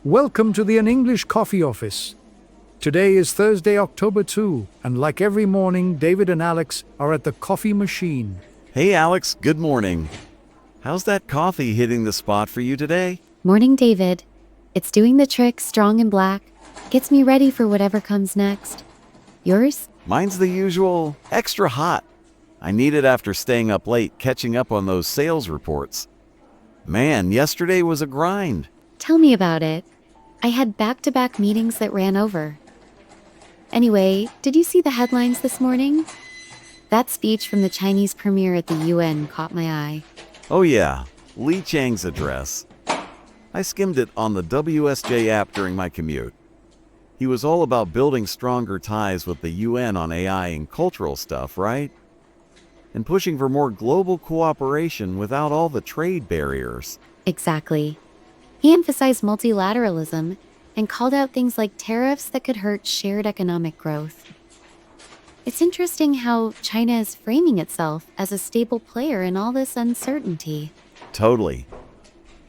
Welcome to the An English Coffee Office. Today is Thursday, October 2, and like every morning, David and Alex are at the coffee machine. Hey Alex, good morning. How's that coffee hitting the spot for you today? Morning, David. It's doing the trick, strong and black. Gets me ready for whatever comes next. Yours? Mine's the usual, extra hot. I need it after staying up late catching up on those sales reports. Man, yesterday was a grind. Tell me about it. I had back-to-back meetings that ran over. Anyway, did you see the headlines this morning? That speech from the Chinese premier at the UN caught my eye. Oh yeah, Li Chang's address. I skimmed it on the WSJ app during my commute. He was all about building stronger ties with the UN on AI and cultural stuff, right? And pushing for more global cooperation without all the trade barriers. Exactly. He emphasized multilateralism and called out things like tariffs that could hurt shared economic growth. It's interesting how China is framing itself as a stable player in all this uncertainty. Totally.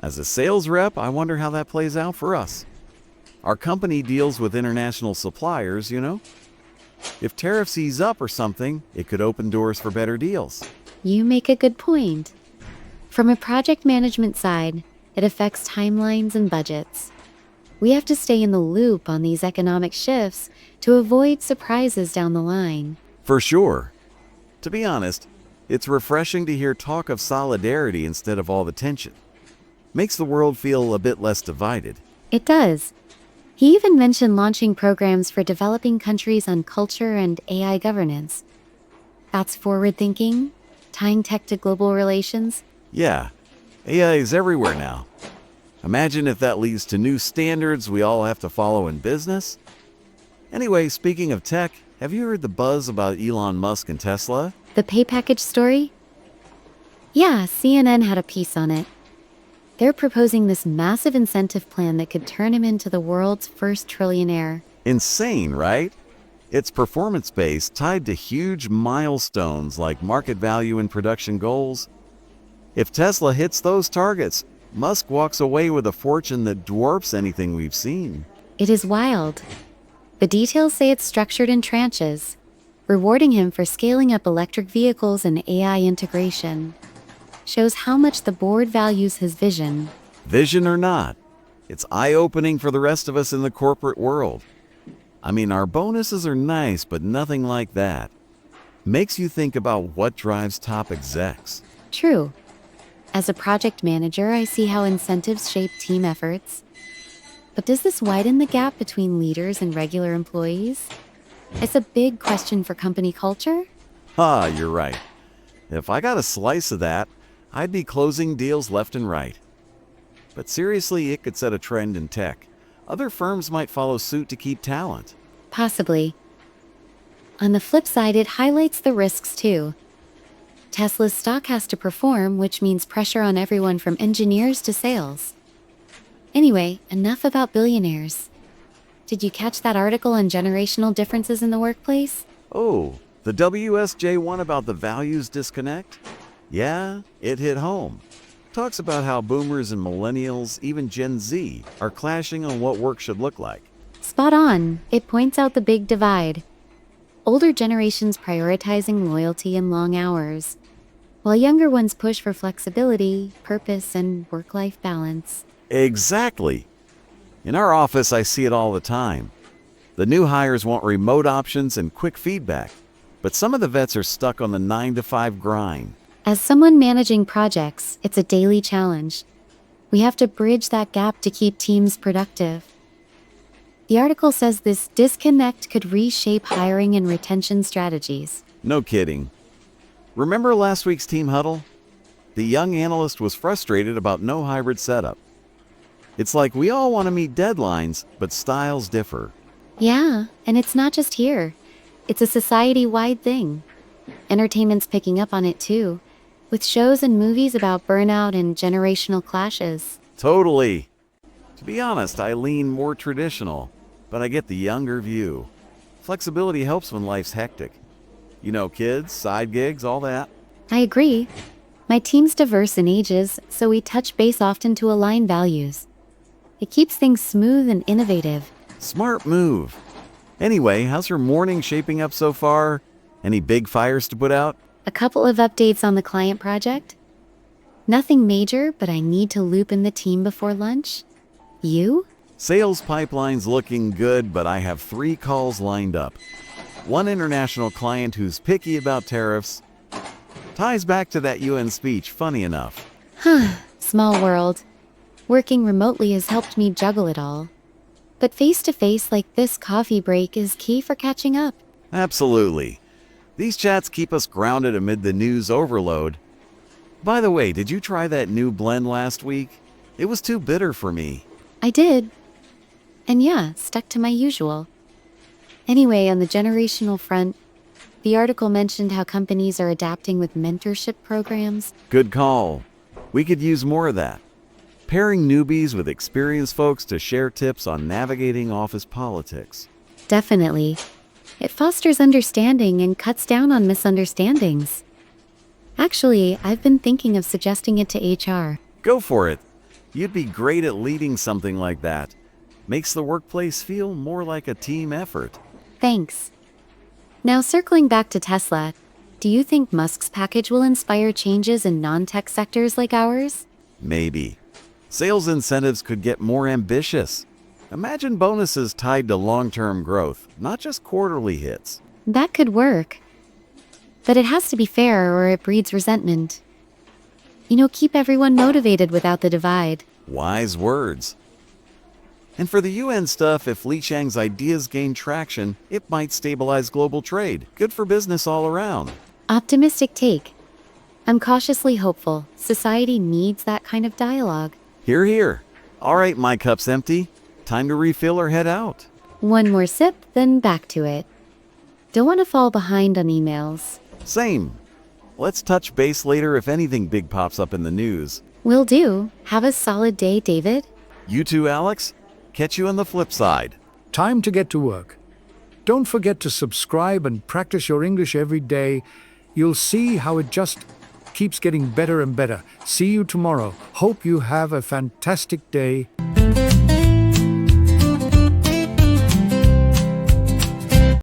As a sales rep, I wonder how that plays out for us. Our company deals with international suppliers, you know? If tariffs ease up or something, it could open doors for better deals. You make a good point. From a project management side, it affects timelines and budgets. We have to stay in the loop on these economic shifts to avoid surprises down the line. For sure. To be honest, it's refreshing to hear talk of solidarity instead of all the tension. Makes the world feel a bit less divided. It does. He even mentioned launching programs for developing countries on culture and AI governance. That's forward-thinking, tying tech to global relations. Yeah, AI is everywhere now. Imagine if that leads to new standards we all have to follow in business. Anyway, speaking of tech, have you heard the buzz about Elon Musk and Tesla? The pay package story? Yeah, CNN had a piece on it. They're proposing this massive incentive plan that could turn him into the world's first trillionaire. Insane, right? It's performance-based, tied to huge milestones like market value and production goals. If Tesla hits those targets, Musk walks away with a fortune that dwarfs anything we've seen. It is wild. The details say it's structured in tranches, rewarding him for scaling up electric vehicles and AI integration. Shows how much the board values his vision. Vision or not, it's eye-opening for the rest of us in the corporate world. I mean, our bonuses are nice, but nothing like that. Makes you think about what drives top execs. True. As a project manager, I see how incentives shape team efforts. But does this widen the gap between leaders and regular employees? It's a big question for company culture. You're right. If I got a slice of that, I'd be closing deals left and right. But seriously, it could set a trend in tech. Other firms might follow suit to keep talent. Possibly. On the flip side, it highlights the risks too. Tesla's stock has to perform, which means pressure on everyone from engineers to sales. Anyway, enough about billionaires. Did you catch that article on generational differences in the workplace? Oh, the WSJ one about the values disconnect? Yeah, it hit home. Talks about how boomers and millennials, even Gen Z, are clashing on what work should look like. Spot on. It points out the big divide. Older generations prioritizing loyalty and long hours, while younger ones push for flexibility, purpose, and work-life balance. Exactly. In our office, I see it all the time. The new hires want remote options and quick feedback, but some of the vets are stuck on the 9-to-5 grind. As someone managing projects, it's a daily challenge. We have to bridge that gap to keep teams productive. The article says this disconnect could reshape hiring and retention strategies. No kidding. Remember last week's team huddle? The young analyst was frustrated about no hybrid setup. It's like we all want to meet deadlines, but styles differ. Yeah, and it's not just here. It's a society-wide thing. Entertainment's picking up on it too, with shows and movies about burnout and generational clashes. Totally. To be honest, I lean more traditional, but I get the younger view. Flexibility helps when life's hectic. You know, kids, side gigs, all that. I agree. My team's diverse in ages, so we touch base often to align values. It keeps things smooth and innovative. Smart move. Anyway, how's your morning shaping up so far? Any big fires to put out? A couple of updates on the client project. Nothing major, but I need to loop in the team before lunch. You? Sales pipeline's looking good, but I have 3 calls lined up. One international client who's picky about tariffs. Ties back to that UN speech, funny enough. Small world. Working remotely has helped me juggle it all. But face-to-face like this coffee break is key for catching up. Absolutely. These chats keep us grounded amid the news overload. By the way, did you try that new blend last week? It was too bitter for me. I did. And yeah, stuck to my usual. Anyway, on the generational front, the article mentioned how companies are adapting with mentorship programs. Good call. We could use more of that. Pairing newbies with experienced folks to share tips on navigating office politics. Definitely. It fosters understanding and cuts down on misunderstandings. Actually, I've been thinking of suggesting it to HR. Go for it. You'd be great at leading something like that. Makes the workplace feel more like a team effort. Thanks. Now circling back to Tesla, do you think Musk's package will inspire changes in non-tech sectors like ours? Maybe. Sales incentives could get more ambitious. Imagine bonuses tied to long-term growth, not just quarterly hits. That could work. But it has to be fair or it breeds resentment. Keep everyone motivated without the divide. Wise words. And for the UN stuff, if Li Chang's ideas gain traction, it might stabilize global trade. Good for business all around. Optimistic take. I'm cautiously hopeful. Society needs that kind of dialogue. Hear, hear. All right, my cup's empty. Time to refill or head out. One more sip, then back to it. Don't want to fall behind on emails. Same. Let's touch base later if anything big pops up in the news. Will do. Have a solid day, David. You too, Alex. Catch you on the flip side. Time to get to work. Don't forget to subscribe and practice your English every day. You'll see how it just keeps getting better and better. See you tomorrow. Hope you have a fantastic day.